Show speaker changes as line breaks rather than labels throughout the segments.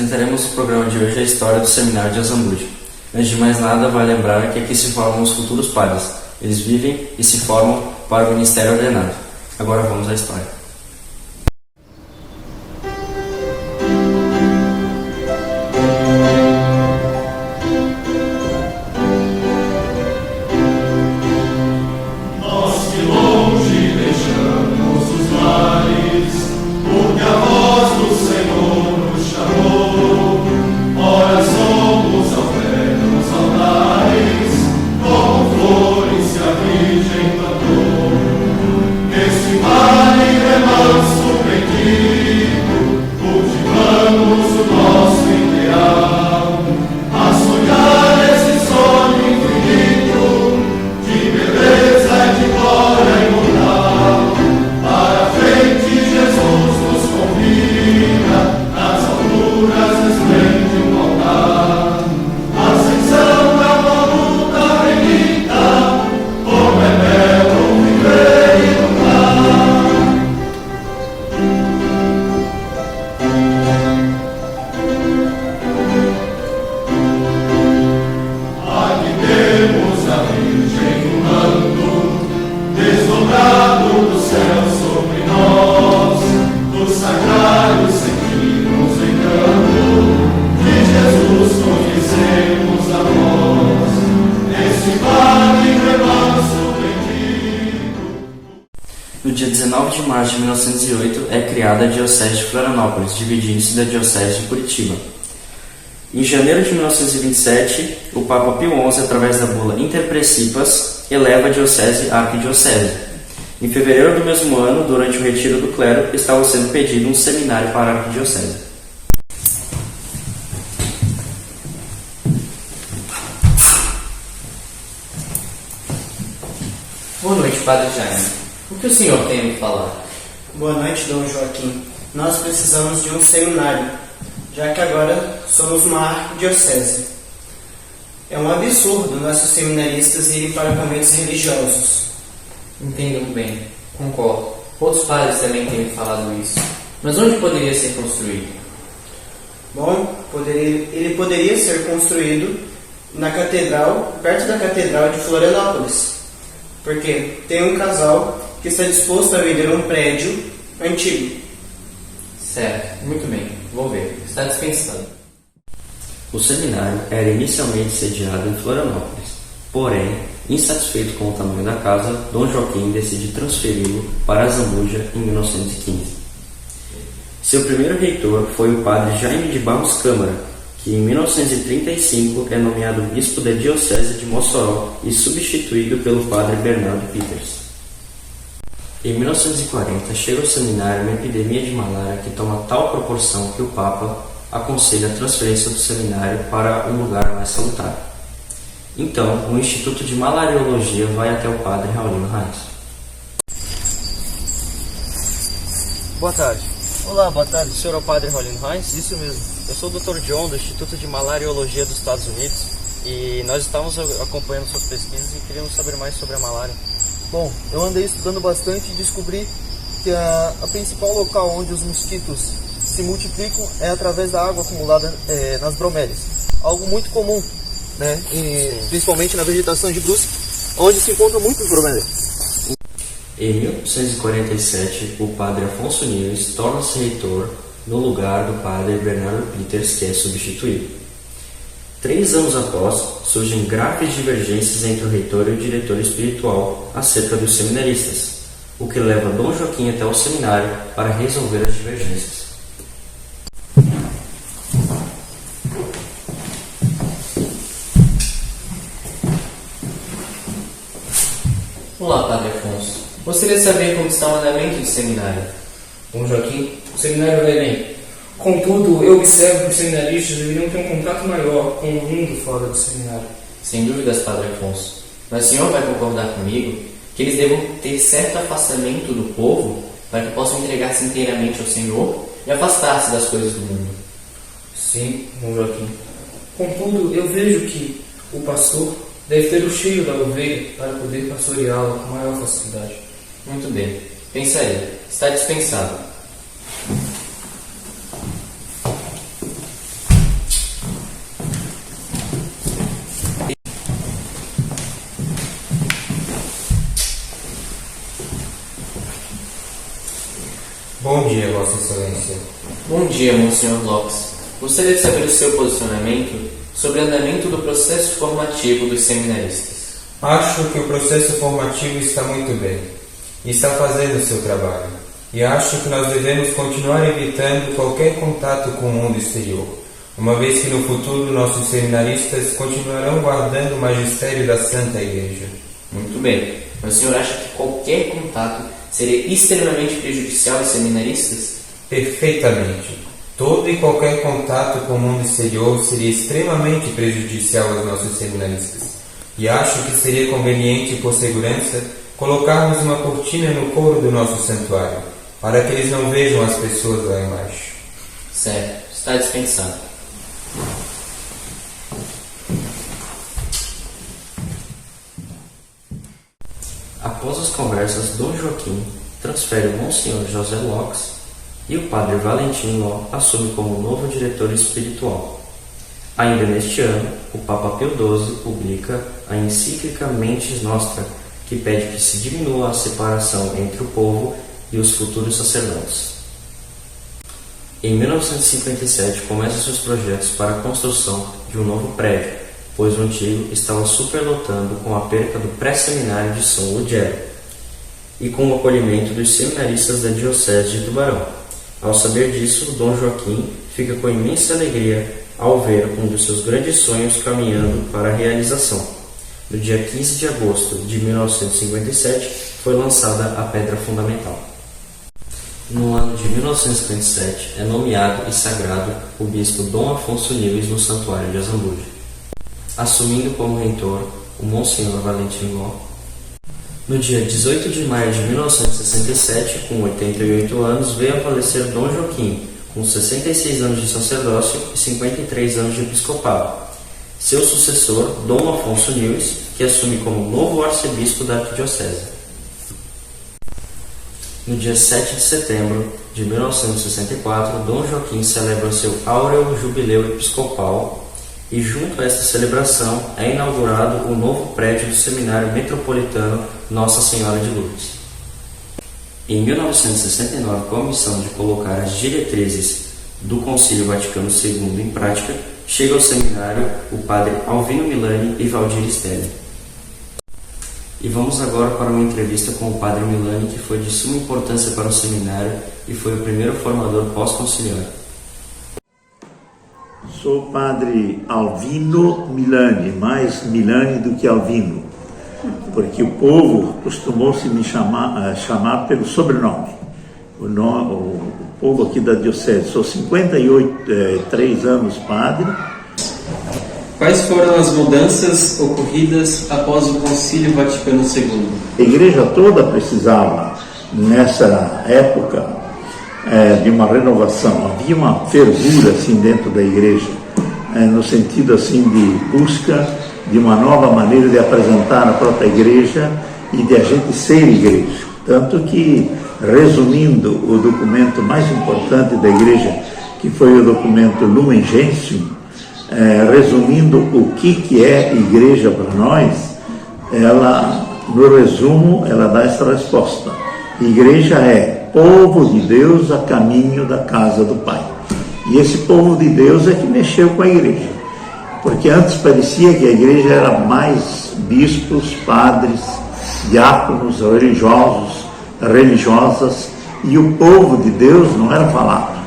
Apresentaremos no programa de hoje a história do seminário de Azambuja. Antes de mais nada, vale lembrar que aqui se formam os futuros padres. Eles vivem e se formam para o ministério ordenado. Agora vamos à história. No dia 19 de março de 1908 é criada a Diocese de Florianópolis, dividindo-se da Diocese de Curitiba. Em janeiro de 1927, o Papa Pio XI, através da bula Inter Principas, eleva a Diocese à Arquidiocese. Em fevereiro do mesmo ano, durante o retiro do clero, estava sendo pedido um seminário para a Arquidiocese.
Boa noite, Padre Jaime. O que o senhor tem a me falar?
Boa noite, Dom Joaquim. Nós precisamos de um seminário, já que agora somos uma arquidiocese. É um absurdo nossos seminaristas irem para acampamentos religiosos.
Entendo bem, concordo. Outros padres também têm me falado isso. Mas onde poderia ser construído?
Bom, ele poderia ser construído na catedral, perto da catedral de Florianópolis, porque tem um casal que está disposto a vender um prédio antigo.
Certo, muito bem, vou ver. Está dispensado.
O seminário era inicialmente sediado em Florianópolis, porém, insatisfeito com o tamanho da casa, Dom Joaquim decide transferi-lo para Azambuja em 1915. Seu primeiro reitor foi o padre Jaime de Barros Câmara, que em 1935 é nomeado bispo da Diocese de Mossoró e substituído pelo padre Bernardo Peters. Em 1940, chega ao seminário uma epidemia de malária que toma tal proporção que o Papa aconselha a transferência do seminário para um lugar mais salutar. Então, o Instituto de Malariologia vai até o padre Raulino Reis.
Boa tarde.
Olá, boa tarde.
O senhor é o padre Raulino Reis? Isso mesmo. Eu sou o Dr. John, do Instituto de Malariologia dos Estados Unidos, e nós estávamos acompanhando suas pesquisas e queríamos saber mais sobre a malária.
Bom, eu andei estudando bastante e descobri que a principal local onde os mosquitos se multiplicam é através da água acumulada nas bromélias. Algo muito comum, né? Principalmente na vegetação de brusque, onde se encontram muitos bromélias.
Em 1947, o padre Afonso Neves torna-se reitor no lugar do padre Bernardo Peters, que é substituído. 3 anos após, surgem graves divergências entre o reitor e o diretor espiritual acerca dos seminaristas, o que leva Dom Joaquim até o seminário para resolver as divergências.
Olá, Padre Afonso. Gostaria de saber como está o andamento do seminário.
Dom Joaquim, o seminário vai bem. Contudo, eu observo que os seminaristas deveriam ter um contato maior com o mundo fora do seminário.
Sem dúvidas, Padre Afonso. Mas o senhor vai concordar comigo que eles devam ter certo afastamento do povo para que possam entregar-se inteiramente ao Senhor e afastar-se das coisas do mundo.
Sim, Dom Joaquim. Contudo, eu vejo que o pastor deve ter o cheiro da ovelha para poder pastoreá-la com maior facilidade.
Muito bem. Pensa aí. Está dispensado.
Bom dia, Vossa Excelência.
Bom dia, Monsenhor Lopes. Gostaria de saber o seu posicionamento sobre o andamento do processo formativo dos seminaristas.
Acho que o processo formativo está muito bem e está fazendo o seu trabalho. E acho que nós devemos continuar evitando qualquer contato com o mundo exterior, uma vez que no futuro nossos seminaristas continuarão guardando o magistério da Santa Igreja.
Muito bem, mas o senhor acha que qualquer contato seria extremamente prejudicial aos seminaristas?
Perfeitamente. Todo e qualquer contato com o mundo exterior seria extremamente prejudicial aos nossos seminaristas. E acho que seria conveniente, por segurança, colocarmos uma cortina no coro do nosso santuário, para que eles não vejam as pessoas lá embaixo.
Certo, está dispensado.
Após as conversas, Dom Joaquim transfere o Monsenhor José Lopes e o Padre Valentim Ló assume como novo diretor espiritual. Ainda neste ano, o Papa Pio XII publica a encíclica Mentis Nostra, que pede que se diminua a separação entre o povo e os futuros sacerdotes. Em 1957, começam seus projetos para a construção de um novo prédio, pois o antigo estava superlotando com a perca do pré-seminário de São Lugero e com o acolhimento dos seminaristas da Diocese de Tubarão. Ao saber disso, Dom Joaquim fica com imensa alegria ao ver um dos seus grandes sonhos caminhando para a realização. No dia 15 de agosto de 1957, foi lançada a pedra fundamental. No ano de 1957, é nomeado e sagrado o bispo Dom Afonso Niles no Santuário de Azambuja, assumindo como reitor o Monsenhor Valentim Ló. No dia 18 de maio de 1967, com 88 anos, veio a falecer Dom Joaquim, com 66 anos de sacerdócio e 53 anos de episcopado. Seu sucessor, Dom Afonso Niles, que assume como novo arcebispo da arquidiocese. No dia 7 de setembro de 1964, Dom Joaquim celebra seu áureo jubileu episcopal e, junto a esta celebração, é inaugurado o novo prédio do Seminário Metropolitano Nossa Senhora de Lourdes. Em 1969, com a missão de colocar as diretrizes do Concílio Vaticano II em prática, chega ao seminário o padre Alvino Milani e Valdir Stelli. E vamos agora para uma entrevista com o padre Milani, que foi de suma importância para o seminário e foi o primeiro formador pós-conciliar.
Sou o padre Alvino Milani, mais Milani do que Alvino, porque o povo costumou-se me chamar pelo sobrenome. O povo aqui da Diocese. Sou 53 anos padre.
Quais foram as mudanças ocorridas após o Concílio Vaticano II?
A igreja toda precisava, nessa época, de uma renovação. Havia uma fervura assim, dentro da igreja, no sentido assim, de busca de uma nova maneira de apresentar a própria igreja e de a gente ser igreja. Tanto que, resumindo o documento mais importante da igreja, que foi o documento Lumen Gentium, resumindo o que é igreja para nós, ela, no resumo, ela dá essa resposta. Igreja é povo de Deus a caminho da casa do Pai. E esse povo de Deus é que mexeu com a igreja. Porque antes parecia que a igreja era mais bispos, padres, diáconos, religiosas, e o povo de Deus não era falado.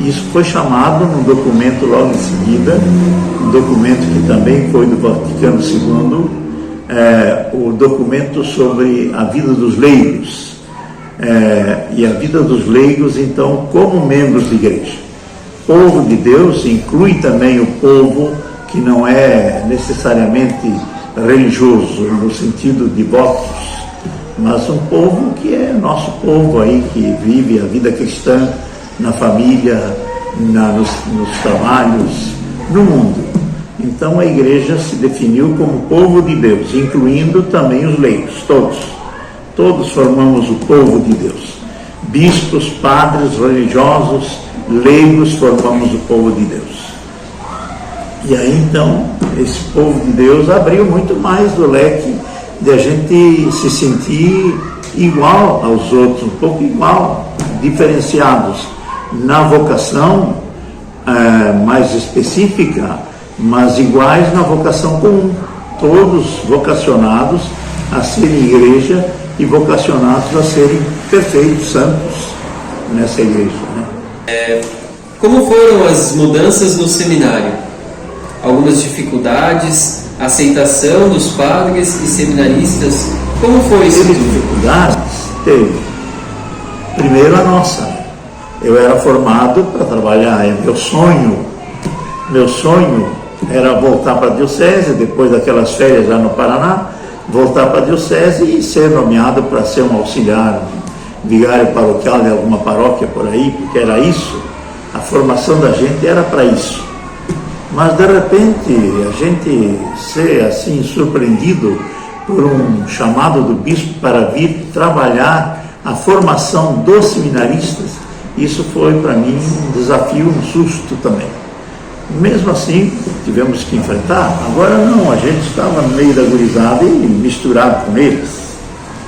Isso foi chamado num documento logo em seguida, um documento que também foi do Vaticano II, o documento sobre a vida dos leigos. E a vida dos leigos, então, como membros de igreja. Povo de Deus inclui também o povo que não é necessariamente religioso, no sentido de votos, mas um povo que é nosso povo aí, que vive a vida cristã na família, nos trabalhos, no mundo. Então a igreja se definiu como povo de Deus, incluindo também os leigos, todos formamos o povo de Deus. Bispos, padres, religiosos, leigos, formamos o povo de Deus. E aí então, esse povo de Deus abriu muito mais do leque de a gente se sentir igual aos outros, um pouco igual, diferenciados na vocação mais específica, mas iguais na vocação comum. Todos vocacionados a serem igreja e vocacionados a serem perfeitos, santos nessa igreja, né?
Como foram as mudanças no seminário? Algumas dificuldades, aceitação dos padres e seminaristas? Como foi isso?
Teve dificuldades? Teve. Primeiro a nossa. Eu era formado para trabalhar, meu sonho era voltar para a diocese, depois daquelas férias lá no Paraná, voltar para a diocese e ser nomeado para ser um auxiliar, um vigário paroquial de alguma paróquia por aí, porque era isso, a formação da gente era para isso. Mas de repente a gente ser assim surpreendido por um chamado do bispo para vir trabalhar a formação dos seminaristas, isso foi para mim um desafio, um susto também. Mesmo assim, tivemos que enfrentar. Agora não, a gente estava no meio da gurizada e misturado com eles.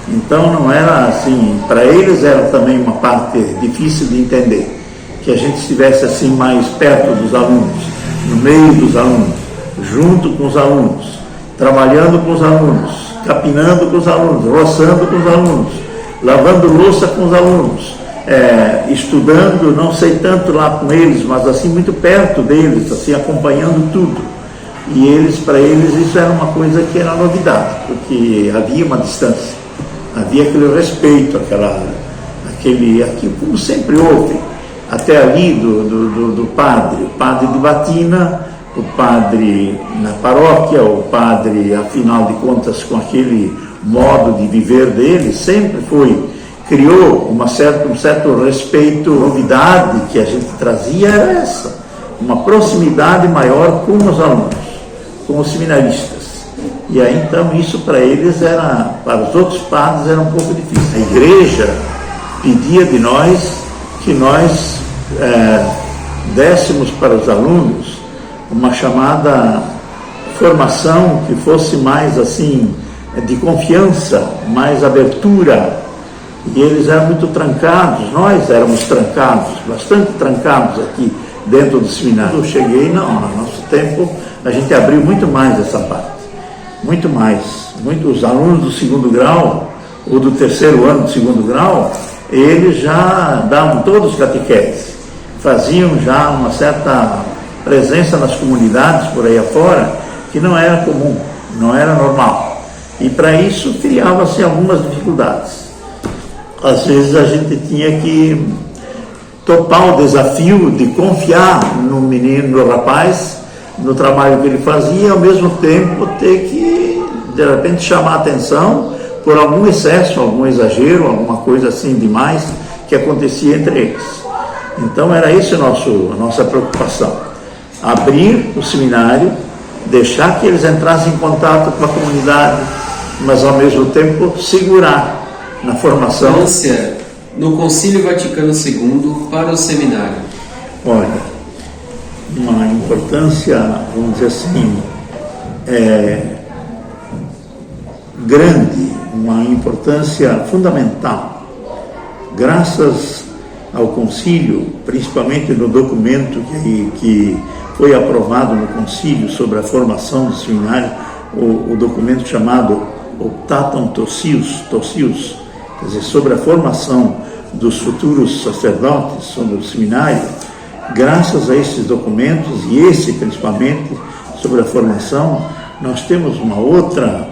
Então não era assim, para eles era também uma parte difícil de entender, que a gente estivesse assim mais perto dos alunos, no meio dos alunos, junto com os alunos, trabalhando com os alunos, capinando com os alunos, roçando com os alunos, lavando louça com os alunos, estudando, não sei tanto lá com eles, mas assim muito perto deles, assim acompanhando tudo. E eles, para eles, isso era uma coisa que era novidade, porque havia uma distância, havia aquele respeito, aquele como sempre houve, até ali do padre, o padre de batina, o padre na paróquia, o padre, afinal de contas, com aquele modo de viver dele, sempre criou um certo respeito. A novidade que a gente trazia era essa, uma proximidade maior com os alunos, com os seminaristas. E aí então isso para eles para os outros padres era um pouco difícil. A igreja pedia de nós que nós dessemos para os alunos uma chamada formação que fosse mais assim, de confiança, mais abertura. E eles eram muito trancados, nós éramos trancados, bastante trancados aqui dentro do seminário. Eu cheguei, no nosso tempo, a gente abriu muito mais essa parte, muito mais. Os alunos do segundo grau, ou do terceiro ano do segundo grau, eles já davam todos os catequeses, faziam já uma certa presença nas comunidades por aí afora, que não era comum, não era normal. E para isso criava-se algumas dificuldades. Às vezes a gente tinha que topar o desafio de confiar no menino, no rapaz, no trabalho que ele fazia, e ao mesmo tempo ter que, de repente, chamar a atenção por algum excesso, algum exagero, alguma coisa assim demais que acontecia entre eles. Então era essa a nossa preocupação. Abrir o seminário, deixar que eles entrassem em contato com a comunidade, mas ao mesmo tempo segurar na formação.
No Concílio Vaticano II para o seminário.
Olha, uma importância, vamos dizer assim, grande, uma importância fundamental. Graças ao concílio, principalmente no documento que foi aprovado no concílio sobre a formação do seminário, o documento chamado Optatum Totius, quer dizer, sobre a formação dos futuros sacerdotes, sobre o seminário. Graças a esses documentos, e esse principalmente sobre a formação, nós temos uma outra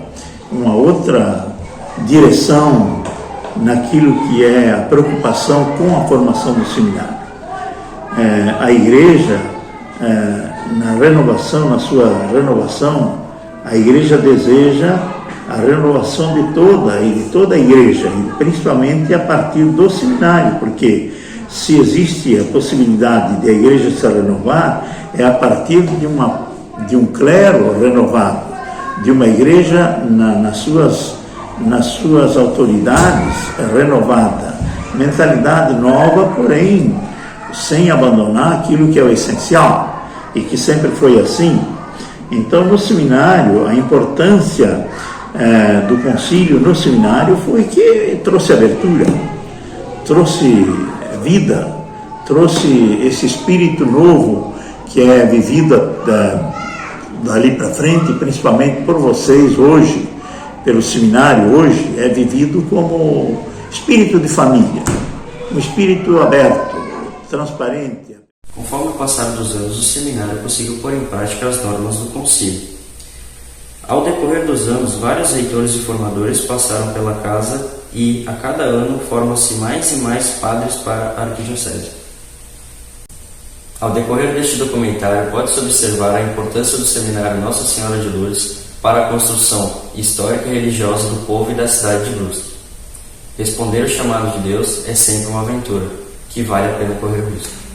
direção naquilo que é a preocupação com a formação do seminário. A igreja, na sua renovação, a igreja deseja a renovação de toda a igreja, e principalmente a partir do seminário, porque se existe a possibilidade de a igreja se renovar, é a partir de um clero renovado, de uma igreja nas suas autoridades renovada, mentalidade nova, porém sem abandonar aquilo que é o essencial e que sempre foi assim. Então, no seminário, a importância do concílio no seminário foi que trouxe abertura, trouxe vida, trouxe esse espírito novo que é vivido dali para frente, principalmente por vocês hoje, pelo seminário hoje, é vivido como espírito de família, um espírito aberto, transparente.
Conforme o passar dos anos, o seminário conseguiu pôr em prática as normas do concílio. Ao decorrer dos anos, vários reitores e formadores passaram pela casa e, a cada ano, formam-se mais e mais padres para a arquidiocese. Ao decorrer deste documentário, pode-se observar a importância do seminário Nossa Senhora de Lourdes para a construção histórica e religiosa do povo e da cidade de Brusque. Responder o chamado de Deus é sempre uma aventura, que vale a pena correr o risco.